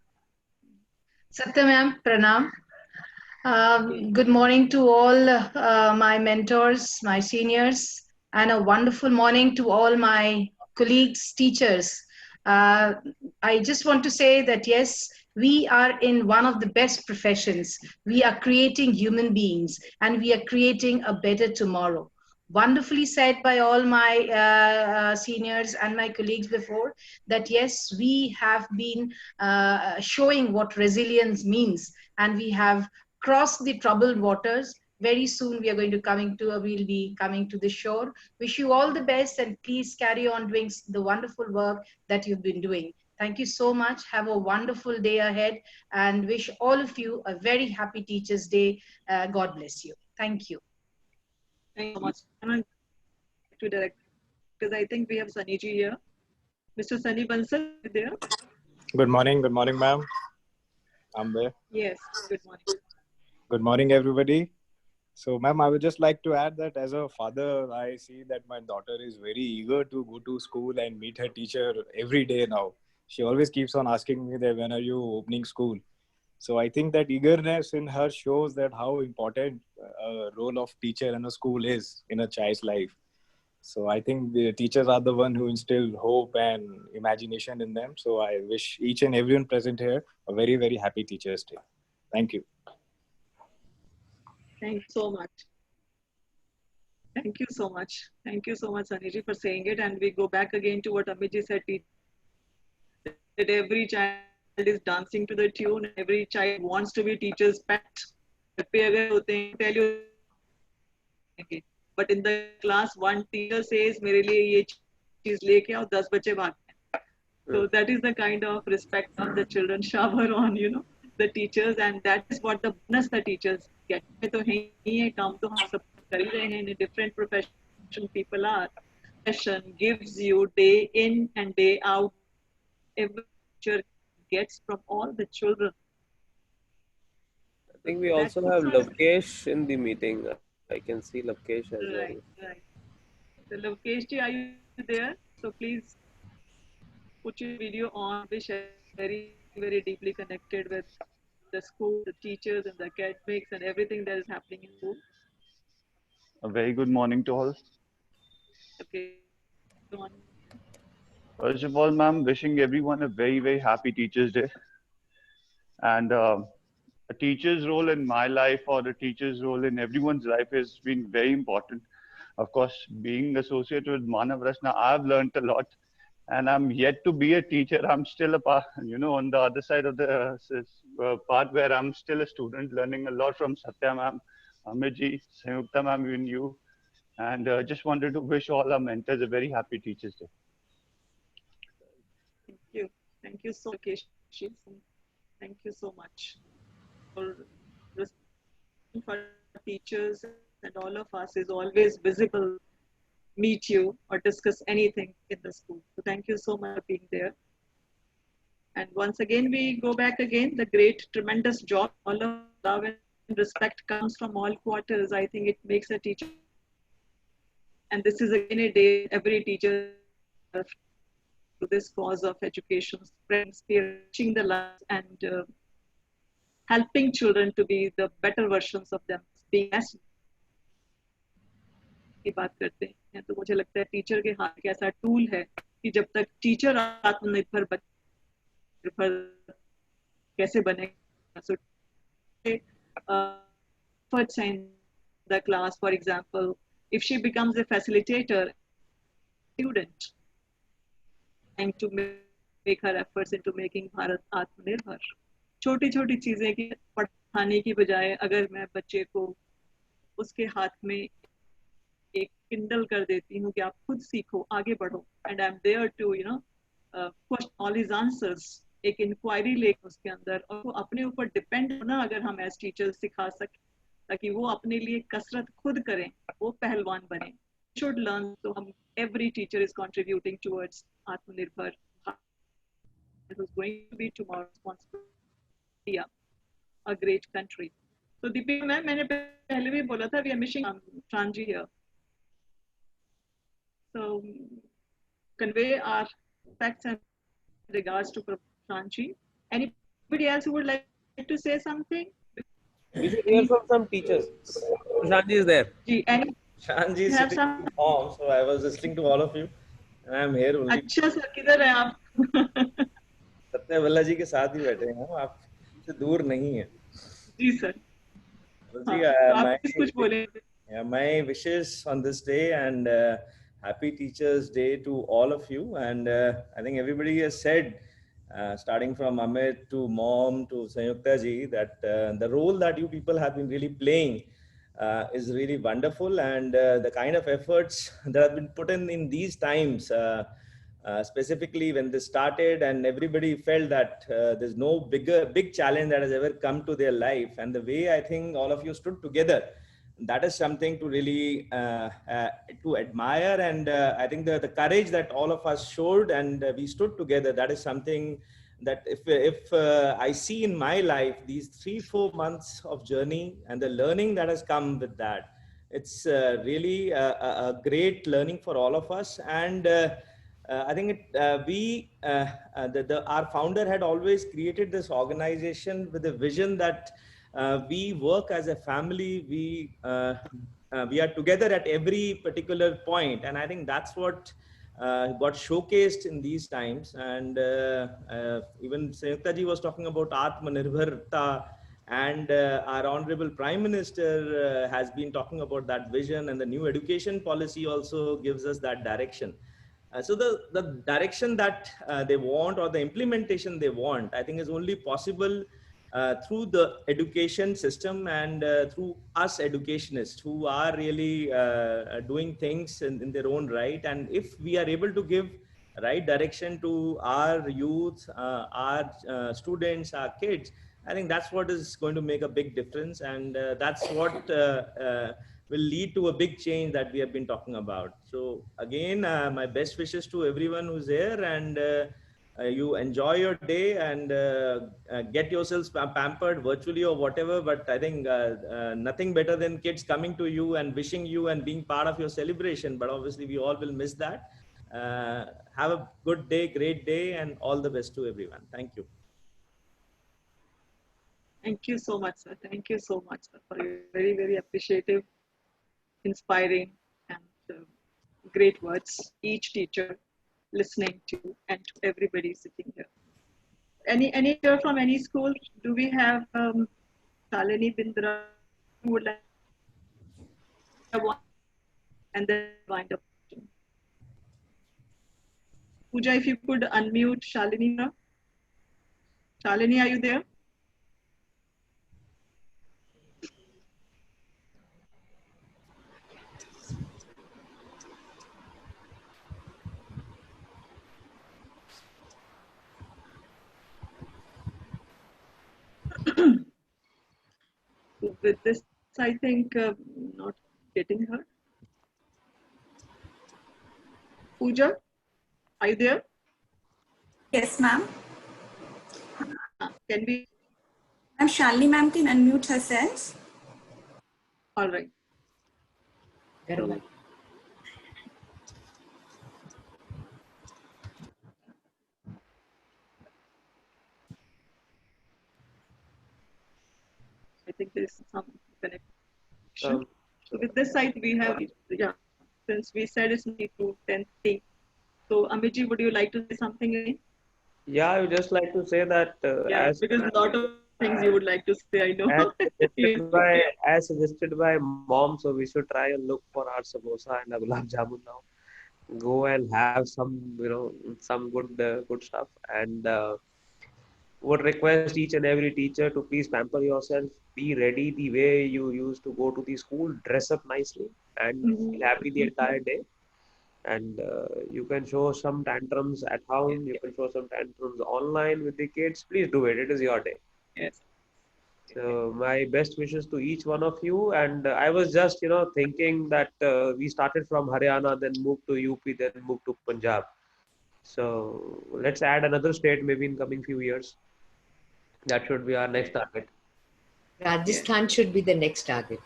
Satya ma'am, pranam. Good morning to all my mentors, my seniors, and a wonderful morning to all my colleagues, teachers. I just want to say that yes, we are in one of the best professions. We are creating human beings, and we are creating a better tomorrow. Wonderfully said by all my seniors and my colleagues before, that yes, we have been showing what resilience means, and we have crossed the troubled waters. Very soon we'll be coming to the shore. Wish you all the best, and please carry on doing the wonderful work that you've been doing. Thank you so much. Have a wonderful day ahead, and wish all of you a very happy Teachers' Day. God bless you. Thank you. Thank you so much. To direct, because I think we have Sunny ji here. Mr. Sunny Bansal, there? Good morning, ma'am. I'm there. Yes, good morning. Good morning, everybody. So, ma'am, I would just like to add that as a father, I see that my daughter is very eager to go to school and meet her teacher every day now. She always keeps on asking me that when are you opening school? So I think that eagerness in her shows that how important a role of teacher in a school is in a child's life. So I think the teachers are the one who instill hope and imagination in them. So I wish each and everyone present here a very, very happy Teachers' Day. Thank you. Thank you so much. Thank you so much. Thank you so much, Saniji, for saying it. And we go back again to what Amiji said, that every child is dancing to the tune. Every child wants to be teacher's pet. Tell you. But in the class, one teacher says, "Mere liye ye cheez leke aao, 10 bache bhag." So that is the kind of respect of the children shower on, the teachers, and that is what the bonus the teachers get. तो है ही है, काम तो हम सब कर ही रहे हैं. In a different profession people are. Profession gives you day in and day out. Every teacher gets from all the children. I think we also have Lavkesh in the meeting. I can see Lavkesh as well. Right. So Lavkesh ji, are you there? So please put your video on, which is very, very deeply connected with the school, the teachers and the academics and everything that is happening in school. A very good morning to all. Okay. Go on. First of all, ma'am, wishing everyone a very, very happy Teachers' Day. And a teacher's role in my life or a teacher's role in everyone's life has been very important. Of course, being associated with Manav Rachna, I've learned a lot. And I'm yet to be a teacher. I'm still a part, on the other side of the part where I'm still a student, learning a lot from Satya ma'am, Amit ji, Sanyukta ma'am, even you. And just wanted to wish all our mentors a very happy Teachers' Day. Thank you. Thank you so much. Thank you so much for respect for teachers and all of us is always visible. Meet you or discuss anything in the school. So thank you so much for being there. And once again, we go back again, the great, tremendous job. All of love and respect comes from all quarters. I think it makes a teacher. And this is again a day, every teacher to this cause of education, spreading, reaching the lives and helping children to be the better versions of them, being as की बात करते हैं तो मुझे लगता है teacher के हाथ एक ऐसा टूल है कि जब तक टीचर आत्मनिर्भर कैसे बनेगा. So efforts in the class, for example, if she becomes a facilitator, student trying to make her efforts into making Bharat आत्मनिर्भर. छोटी छोटी चीजें कि पढ़ाने की बजाय अगर मैं बच्चे को उसके हाथ में एक किंडल कर देती हूँ कि आप खुद सीखो, आगे बढ़ो, and I'm there to question all his answers, एक इंक्वायरी लेकर उसके अंदर और वो अपने ऊपर डिपेंड होना अगर हम एज टीचर्स सिखा सकें ताकि वो अपने लिए कसरत खुद करें, वो पहलवान बने. Should learn. So every teacher is contributing towards Atmanirbhar, who's going to be tomorrow responsible for India, a great country. So Deepika ma'am, मैंने पहले भी बोला था, we are missing Pranji here. So convey our respects and regards to Pranji. Anybody else who would like to say something? We should hear from some teachers. Shanji is there. Shanji is sitting at home, so I was listening to all of you, and I am here only. अच्छा sir, किधर हैं आप? सत्या भल्ला जी के साथ ही बैठे हैं, आप से दूर नहीं हैं. जी सर. कुछ बोले. My wishes on this day and happy Teachers' Day to all of you, and I think everybody has said, starting from Amit to Mom to Sanyukta ji, that the role that you people have been really playing is really wonderful, and the kind of efforts that have been put in these times, specifically when this started and everybody felt that there's no big challenge that has ever come to their life, and the way I think all of you stood together, that is something to really to admire. And I think the courage that all of us showed and we stood together, that is something that if I see in my life these 3-4 months of journey and the learning that has come with that, it's really a great learning for all of us. And I think our founder had always created this organization with a vision that we work as a family, we are together at every particular point, and I think that's what got showcased in these times. And even Sanyukta ji was talking about Atmanirbharta, and our Honorable Prime Minister has been talking about that vision, and the new education policy also gives us that direction. So the direction that they want, or the implementation they want, I think is only possible through the education system and through us educationists who are really doing things in their own right. And if we are able to give right direction to our youth, our students, our kids, I think that's what is going to make a big difference, and that's what will lead to a big change that we have been talking about. So again, my best wishes to everyone who's here, and you enjoy your day and get yourselves pampered virtually or whatever. But I think nothing better than kids coming to you and wishing you and being part of your celebration. But obviously we all will miss that. Have a good day, great day, and all the best to everyone. Thank you. Thank you so much, sir. Thank you so much, sir, for your very, very appreciative, inspiring, and great words. Each teacher listening to, and to everybody sitting here. Any here from any school? Do we have Shalini Bindra who would like to have one, and then wind up? Pooja, if you could unmute Shalini. Shalini, are you there? So with this, I think not getting her. Pooja, are you there? Yes, ma'am. Can we? Ma'am, Shalini ma'am can unmute herself. All right. So, I think there is some connection. So with this side, we have, yeah, since we said it's only to 10:30. So Amitji, would you like to say something again? Yeah, I would just like to say that Yeah, because a lot of things you would like to say, I know. as suggested by mom, so we should try and look for our samosa and a gulab jamun now. Go and have some, some good stuff, and would request each and every teacher to please pamper yourself. Be ready the way you used to go to the school. Dress up nicely and feel happy the entire day. And you can show some tantrums at home. You can show some tantrums online with the kids. Please do it. It is your day. Yes. So my best wishes to each one of you. And I was just, thinking that we started from Haryana, then moved to UP, then moved to Punjab. So let's add another state maybe in coming few years. That should be our next target. Rajasthan should be the next target.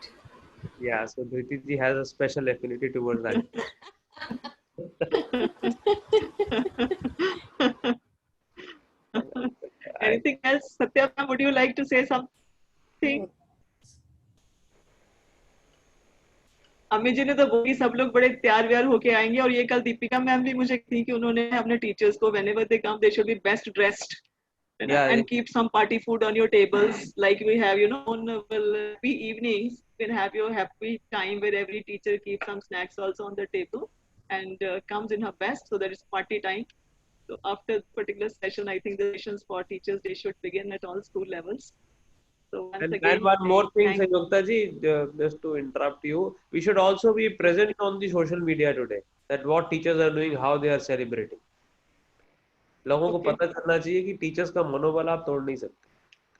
Yeah, so Dhriti ji has a special affinity towards that. Anything else? Satya, would you like to say something? अम्मी जी ने तो बोली सब लोग बड़े तैयार व्यार होके आएंगे और ये कल दीपिका मैम भी मुझे थी कि उन्होंने अपने टीचर्स को whenever they come they should be best dressed and keep some party food on your tables like we have on happy evenings. You can have your happy time where every teacher keeps some snacks also on the table and comes in her best, so that it's party time. So after particular session, I think the sessions for Teachers Day should begin at all school levels. So once again, and one more thing, Sanyukta ji, just to interrupt you, we should also be present on the social media today. That what teachers are doing, how they are celebrating. लोगों को पता चलना चाहिए कि teachers का मनोबल आप तोड़ नहीं सकते.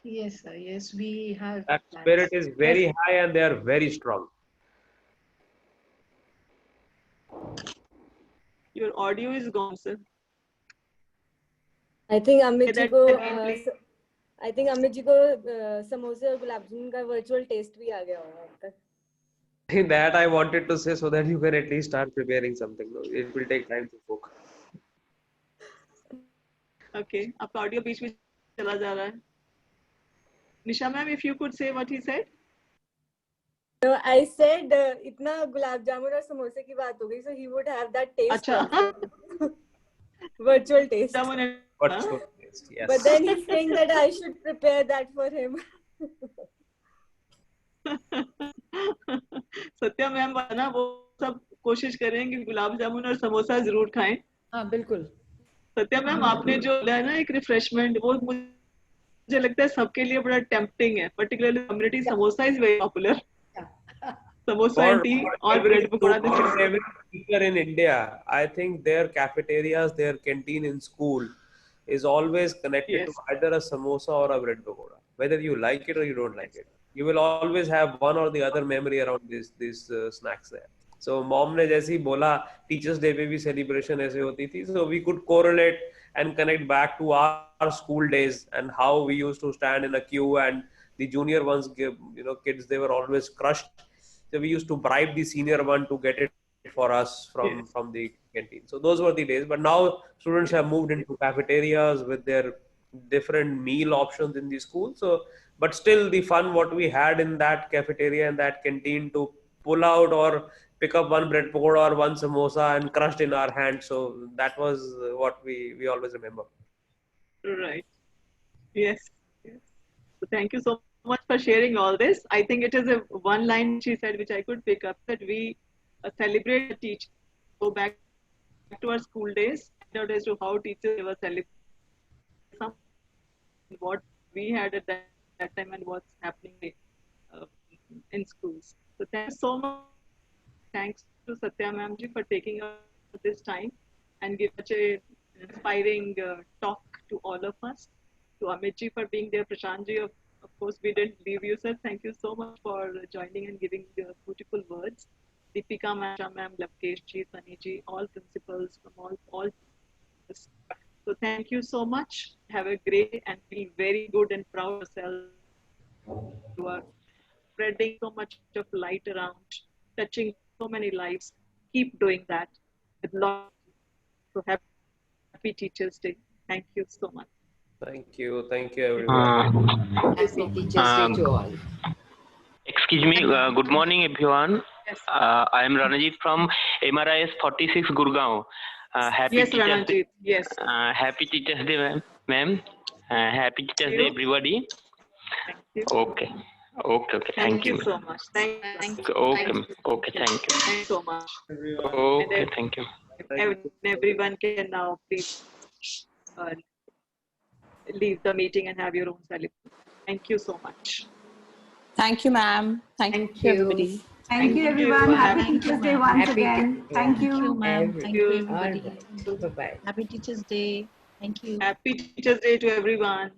Yes, sir. Yes, we have. That spirit is very high and they are very strong. Your audio is gone, sir. I think Amit ji को समोसे और गुलाब जामुन का virtual taste भी आ गया होगा अब तक. In that I wanted to say so that you can at least start preparing something. It will take time to cook. Okay, आपका audio बीच में चला जा रहा है. Nisha ma'am, if you could say what he said. No, I said इतना गुलाब जामुन और समोसे की बात हो गई, so he would have that taste. अच्छा. Virtual taste. Virtual taste, yes. But then he's saying that I should prepare that for him. Satya ma'am ना वो सब कोशिश करें कि गुलाब जामुन और समोसा जरूर खाएं. हाँ बिल्कुल. सत्या मैम आपने जो बोला है ना एक रिफ्रेशमेंट, वो मुझे लगता है सबके लिए बड़ा टेम्पटिंग है. Particularly community samosa is very popular. Samosa and tea or bread pakora. Every teacher in India, I think their cafeterias, their canteen in school is always connected Yes. to either a samosa or a bread pakoda. Whether you like it or you don't like it, you will always have one or the other memory around these snacks there. So mom ने जैसे ही बोला Teachers Day पे भी celebration ऐसे होती थी, so we could correlate and connect back to our school days and how we used to stand in a queue, and the junior ones, kids, they were always crushed. So we used to bribe the senior one to get it for us from the canteen. So those were the days. But now students have moved into cafeterias with their different meal options in the school. So, but still the fun what we had in that cafeteria and that canteen to pull out or pick up one bread pakoda or one samosa and crushed in our hand. So that was what we always remember. Right. Yes. Yes. So thank you so much for sharing all this. I think it is a one line she said which I could pick up, that we celebrate the teachers, go back to our school days, as to how teachers were celebrating what we had at that time and what's happening in schools. So thanks so much. Thanks to Satya ma'am ji for taking up this time and giving such a inspiring talk to all of us. To Amit ji for being there, Prashant ji, of course we didn't leave you, sir. Thank you so much for joining and giving beautiful words. Deepika ma'am, Lavkesh ji, Sunny ji, all principals from all. So thank you so much. Have a great day and feel very good and proud of yourself. You are spreading so much of light around, touching so many lives. Keep doing that with love. So happy Teachers Day. Thank you so much. Thank you everyone. Happy Teachers Day to all. Excuse me, good morning everyone. I am Ranajit from MRIS 46 Gurgaon. Happy Yes, Teachers Ranajit. Day. Yes. Happy Teachers Day, ma'am. Happy Teachers Day, everybody. Thank you. Okay. Thank you ma'am. so much. Thank you. Okay, thank you. Thanks so much. Okay, thank you. Everyone can now please leave the meeting and have your own celebration. Thank you so much. Thank you, ma'am. Thank you, everybody. Thank you, everyone. Happy Teachers Day once again. Thank you. Thank you, ma'am. Thank Thank you. you, everybody. Bye-bye. Happy Teachers Day. Thank you. Happy Teachers Day to everyone.